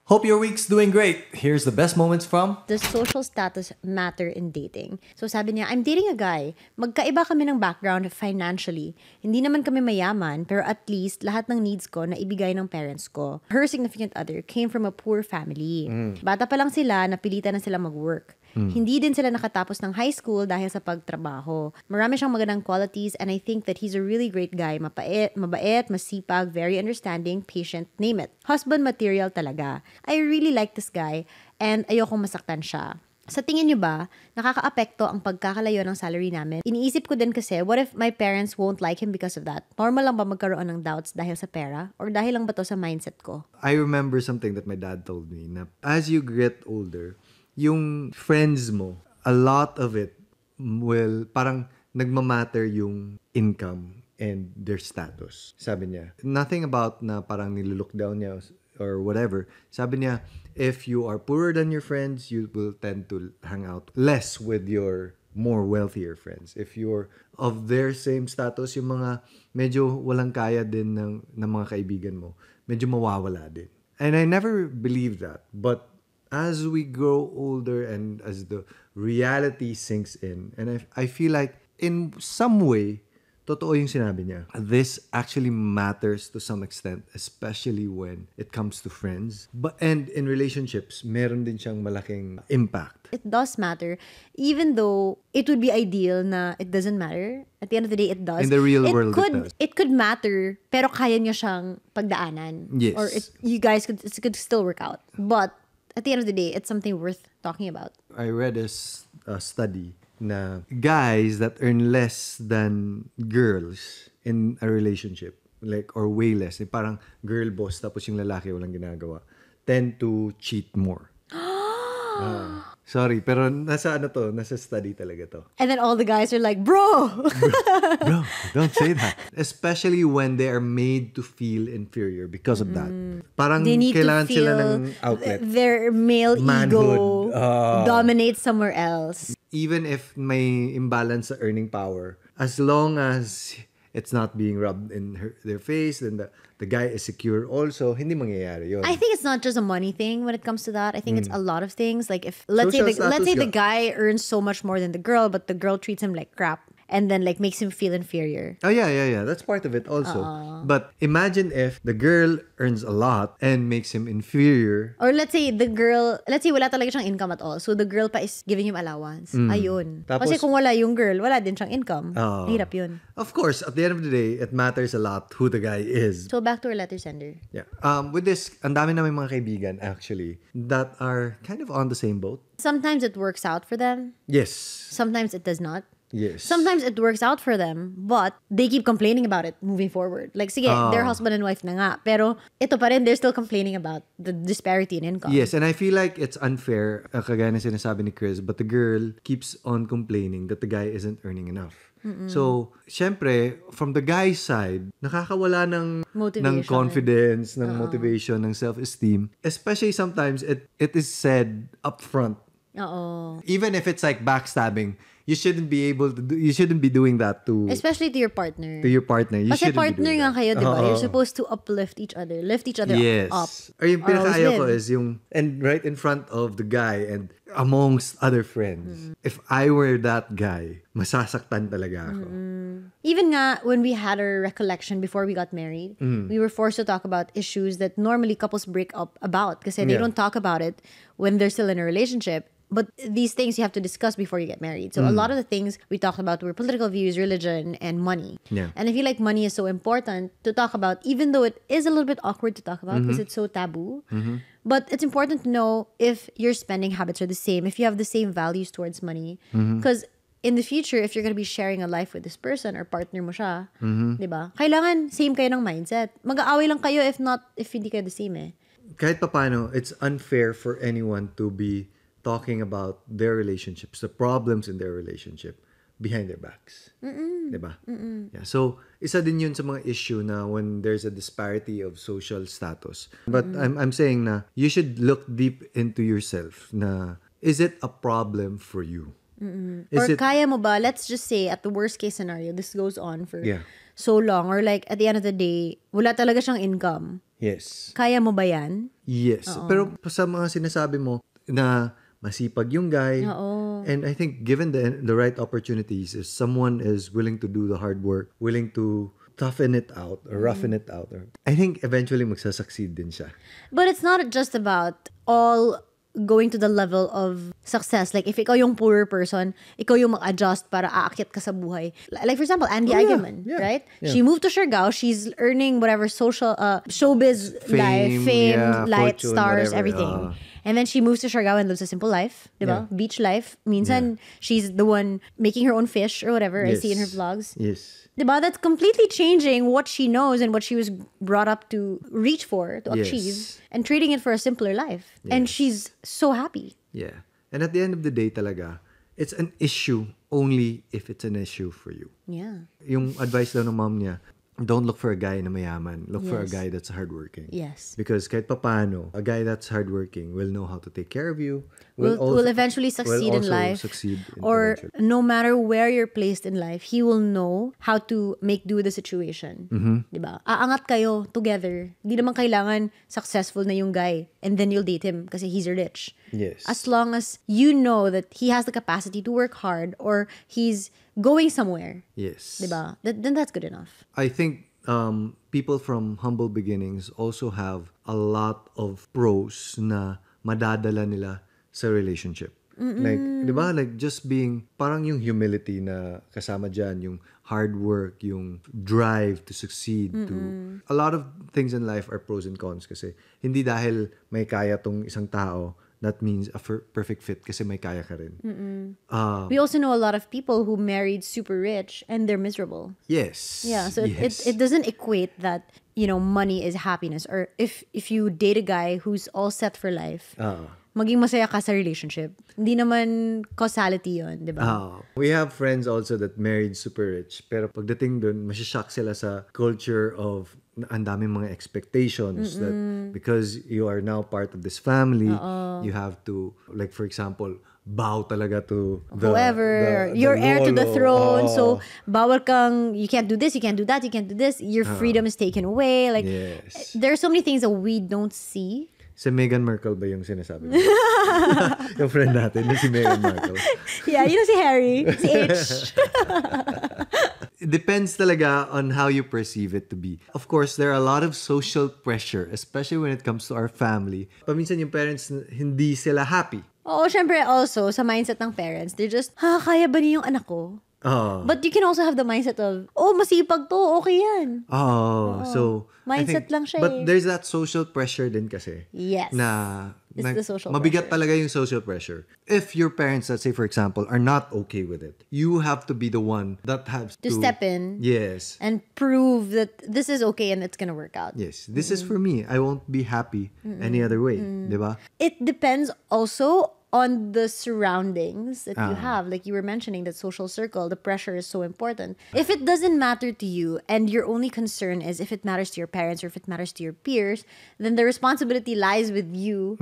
Hope your week's doing great. Here's the best moments from... Does social status matter in dating? So sabi niya, I'm dating a guy. Magkaiba kami ng background financially. Hindi naman kami mayaman, pero at least lahat ng needs ko na ibigay ng parents ko. Her significant other came from a poor family. Bata pa lang sila, napilitan na sila mag-work. Hindi din sila nakatapos ng high school dahil sa pagtrabaho. Marami siyang magandang qualities and I think that he's a really great guy. Mabait, masipag, very understanding, patient, name it. Husband material talaga. I really like this guy and ayokong masaktan siya. Sa tingin niyo ba, nakakaapekto ang pagkakalayo ng salary namin? Iniisip ko din kasi, what if my parents won't like him because of that? Normal lang ba magkaroon ng doubts dahil sa pera? Or dahil lang ba to sa mindset ko? I remember something that my dad told me na as you get older, yung friends mo, a lot of it will, parang nagmamatter yung income and their status. Sabi niya, nothing about na parang nilulook down niya or whatever. Sabi niya, if you are poorer than your friends, you will tend to hang out less with your more wealthier friends. If you're of their same status, yung mga medyo walang kaya din ng mga kaibigan mo, medyo mawawala din. And I never believed that. But as we grow older and as the reality sinks in, and I feel like in some way, totoo yung sinabi niya. This actually matters to some extent, especially when it comes to friends. And in relationships, meron din siyang malaking impact. It does matter. Even though it would be ideal na it doesn't matter, at the end of the day, it does. In the real world, it does. It could matter, pero kaya niyo siyang pagdaanan. Yes. Or you guys could still work out. But at the end of the day, it's something worth talking about. I read a study na guys that earn less than girls in a relationship, like, or way less, parang girl boss tapos yung lalaki walang ginagawa, tend to cheat more. Sorry, pero nasa study talaga to. And then all the guys are like, bro, don't say that. Especially when they are made to feel inferior because of that. Parang they need kailangan to feel sila ng outlet. Their male Manhood. ego dominates somewhere else. Even if may imbalance sa earning power, as long as it's not being rubbed in their face, then the guy is secure also, hindi mangyayari yun. I think it's not just a money thing when it comes to that. I think it's a lot of things. Like if let's say the guy earns so much more than the girl, but the girl treats him like crap and then like makes him feel inferior. Oh yeah. That's part of it also. But imagine if the girl earns a lot and makes him inferior. Or let's say wala talaga siyang income at all. So the girl pa is giving him allowance. Ayun. Tapos, kasi kung wala yung girl, wala din siyang income. Hirap yun. Of course, at the end of the day, it matters a lot who the guy is. So back to our letter sender. Yeah. With this, ang dami namin mga kaibigan actually that are kind of on the same boat. Sometimes it works out for them. Yes. Sometimes it does not. Yes. Sometimes it works out for them, but they keep complaining about it moving forward. Like, sige, they're husband and wife na nga. Pero, ito pa rin, they're still complaining about the disparity in income. Yes, and I feel like it's unfair, kagaya na sinasabi ni Chris, but the girl keeps on complaining that the guy isn't earning enough. So, syempre, from the guy's side, nakakawala ng confidence, ng motivation, ng self-esteem. Especially sometimes, it is said upfront. Even if it's like backstabbing, you shouldn't be doing that to... Especially to your partner. To your partner. You kasi shouldn't partner be doing nga that. kayo, diba? You're supposed to uplift each other. Lift each other up. Or yung pinakaayaw ko is yung... And right in front of the guy and amongst other friends. If I were that guy, masasaktan talaga ako. Even nga, when we had our recollection before we got married, we were forced to talk about issues that normally couples break up about kasi they don't talk about it when they're still in a relationship. But these things you have to discuss before you get married. So a lot of the things we talked about were political views, religion, and money. Yeah. And I feel like money is so important to talk about, even though it is a little bit awkward to talk about because it's so taboo. But it's important to know if your spending habits are the same, if you have the same values towards money. Because in the future, if you're going to be sharing a life with this person or partner mo siya, diba? Kailangan same kayo ng mindset. Mag-aaway lang kayo if hindi kayo the same eh. Kahit papano, it's unfair for anyone to be talking about their relationships, the problems in their relationship behind their backs. Diba? Yeah. So, isa din yun sa mga issue na when there's a disparity of social status. But I'm saying na you should look deep into yourself na is it a problem for you? Or kaya mo ba, let's just say at the worst case scenario, this goes on for so long, or like at the end of the day, wala talaga siyang income. Yes. Kaya mo ba yan? Yes. Pero sa mga sinasabi mo na masipag yung guy, Oo. and I think given the right opportunities, if someone is willing to do the hard work, willing to toughen it out or roughen it out, I think eventually magsasucceed din siya. But it's not just about all going to the level of success. Like, if ikaw yung poorer person, ikaw yung mag-adjust para aakyat ka sa buhay. Like, for example, Andy Eigenman, right? Yeah. She moved to Siargao. She's earning whatever social, showbiz life, fame, light, fortune, stars, whatever. everything. And then she moves to Siargao and lives a simple life, diba? Yeah. Beach life. Minsan, she's the one making her own fish or whatever. I see in her vlogs. Yes. Diba? That's completely changing what she knows and what she was brought up to reach for, to achieve, and trading it for a simpler life. And she's so happy. Yeah. And at the end of the day talaga, it's an issue only if it's an issue for you. Yeah. Yung advice daw ng mom niya, don't look for a guy na mayaman. Look for a guy that's hardworking. Yes. Because kahit papano, a guy that's hardworking will know how to take care of you. Will eventually succeed in life. Or no matter where you're placed in life, he will know how to make do with the situation. Diba? Aangat kayo together. Di naman kailangan successful na yung guy and then you'll date him kasi he's rich. Yes. As long as you know that he has the capacity to work hard or he's going somewhere. Yes. Diba? Then that's good enough. I think people from humble beginnings also have a lot of pros na madadala nila sa relationship. Like, di ba? Like, just being, parang yung humility na kasama dyan, yung hard work, yung drive to succeed. A lot of things in life are pros and cons kasi hindi dahil may kaya tong isang tao, that means a perfect fit kasi may kaya ka rin. We also know a lot of people who married super rich and they're miserable. Yes. Yeah, so yes. it doesn't equate that, money is happiness. Or if you date a guy who's all set for life, maging masaya ka sa relationship. Hindi naman causality yun, di ba? We have friends also that married super rich. Pero pagdating dun, masishock sila sa culture of ang daming mga expectations that because you are now part of this family, you have to, like for example, bow talaga to whoever, you're heir to the throne, so bawal kang, you can't do this, you can't do that, you can't do this, your freedom is taken away. Like, there are so many things that we don't see. Si Meghan Markle ba yung sinasabi mo? Yung friend natin, si Meghan Markle. Yeah, si Harry, si H. It depends talaga on how you perceive it to be. Of course, there are a lot of social pressure, especially when it comes to our family. Paminsan yung parents, hindi sila happy. Oo, syempre also, sa mindset ng parents, they're just, kaya ba niya yung anak ko? But you can also have the mindset of, masipag to, okay yan. So mindset lang siya. But there's that social pressure din kasi. Yes. It's the social mabigat pressure. talaga yung social pressure. If your parents, let's say for example, are not okay with it, you have to be the one that has to step in. Yes. And prove that this is okay and it's gonna work out. Yes. This is for me. I won't be happy any other way. Diba? It depends also on the surroundings that you have. Like you were mentioning, that social circle, the pressure is so important. If it doesn't matter to you and your only concern is if it matters to your parents or if it matters to your peers, then the responsibility lies with you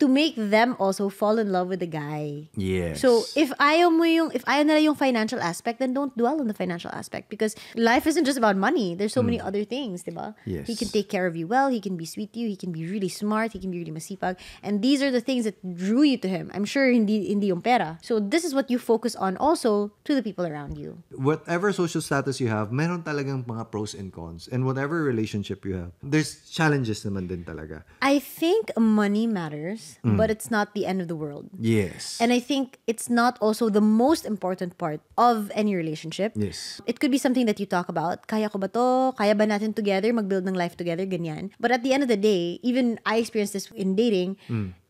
to make them also fall in love with the guy. Yes. So if ayaw nila yung financial aspect, then don't dwell on the financial aspect because life isn't just about money. There's so many other things, diba? Yes. He can take care of you well, he can be sweet to you, he can be really smart, he can be really masipag. And these are the things that drew you to him. I'm sure hindi yung pera. So this is what you focus on also to the people around you. Whatever social status you have, meron talagang mga pros and cons. And whatever relationship you have, there's challenges naman din talaga. I think money matters. But it's not the end of the world. Yes. And I think it's not also the most important part of any relationship. Yes. It could be something that you talk about. Kaya ko ba to? Kaya ba natin together? Mag-build ng life together? Ganyan. But at the end of the day, even I experienced this in dating,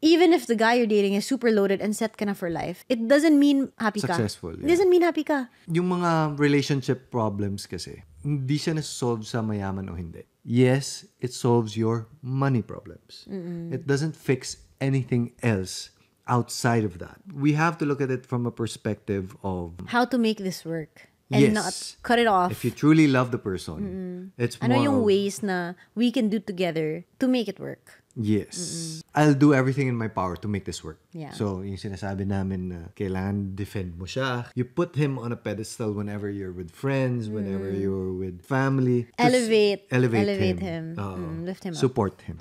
even if the guy you're dating is super loaded and set ka na for life, it doesn't mean happy ka. Successful. It doesn't mean happy ka. Yung mga relationship problems kasi, hindi siya na-solve sa mayaman o hindi. Yes, it solves your money problems. It doesn't fix anything else outside of that. We have to look at it from a perspective of how to make this work and not cut it off. If you truly love the person, it's more ano yung of, ways na we can do together to make it work. Yes. I'll do everything in my power to make this work. Yeah. So, yung sinasabi namin na kailangan defend mo siya. You put him on a pedestal whenever you're with friends, whenever you're with family. Elevate Elevate him. Oo. Lift him up. Support him.